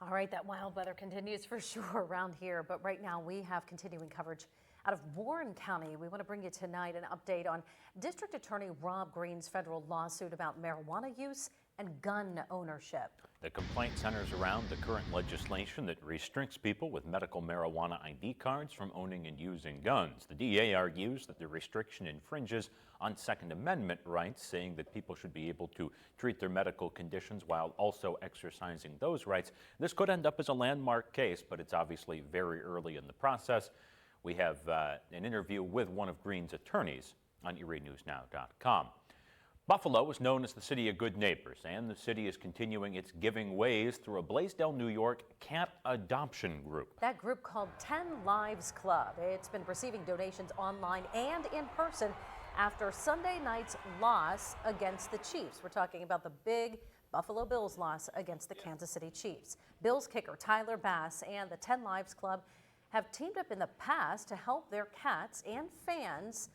All right, that wild weather continues for sure around here, but right now we have continuing coverage out of Warren County. We want to bring you tonight an update on District Attorney Rob Green's federal lawsuit about marijuana use and gun ownership. The complaint centers around the current legislation that restricts people with medical marijuana ID cards from owning and using guns. The DA argues that the restriction infringes on Second Amendment rights, saying that people should be able to treat their medical conditions while also exercising those rights. This could end up as a landmark case, but it's obviously very early in the process. We have an interview with one of Green's attorneys on ErieNewsNow.com. Buffalo is known as the city of good neighbors, and the city is continuing its giving ways through a Blaisdell, New York cat adoption group. That group called 10 Lives Club. It's been receiving donations online and in person after Sunday night's loss against the Chiefs. We're talking about the big Buffalo Bills loss against the Kansas City Chiefs. Bills kicker Tyler Bass and the 10 Lives Club have teamed up in the past to help their cats and fans.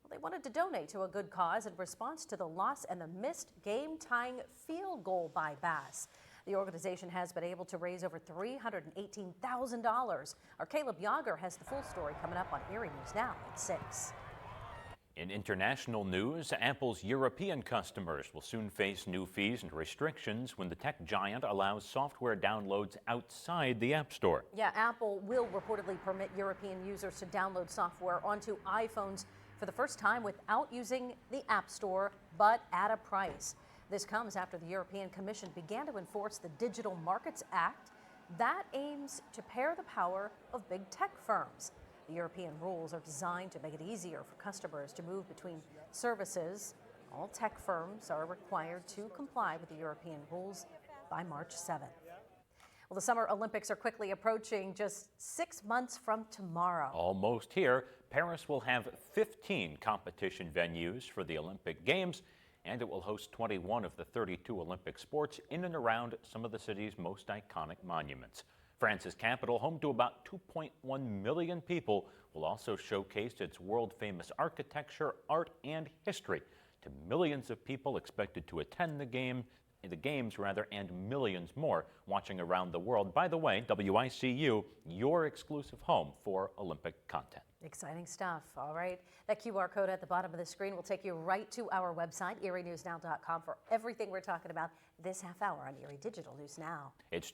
They wanted to donate to a good cause in response to the loss and the missed game-tying field goal by Bass. The organization has been able to raise over $318,000. Our Caleb Yager has the full story coming up on Erie News Now at 6. In international news, Apple's European customers will soon face new fees and restrictions when the tech giant allows software downloads outside the App Store. Yeah, Apple will reportedly permit European users to download software onto iPhones for the first time without using the App Store, but at a price. This comes after the European Commission began to enforce the Digital Markets Act that aims to pair the power of big tech firms. The European rules are designed to make it easier for customers to move between services. All tech firms are required to comply with the European rules by March 7th. Well, the Summer Olympics are quickly approaching, just 6 months from tomorrow. Almost here. Paris will have 15 competition venues for the Olympic Games, and it will host 21 of the 32 Olympic sports in and around some of the city's most iconic monuments. France's capital, home to about 2.1 million people, will also showcase its world-famous architecture, art, and history to millions of people expected to attend the games, and millions more watching around the world. By the way, WICU, your exclusive home for Olympic content. Exciting stuff. All right. That QR code at the bottom of the screen will take you right to our website, ErieNewsNow.com, for everything we're talking about this half hour on Erie Digital News Now. It's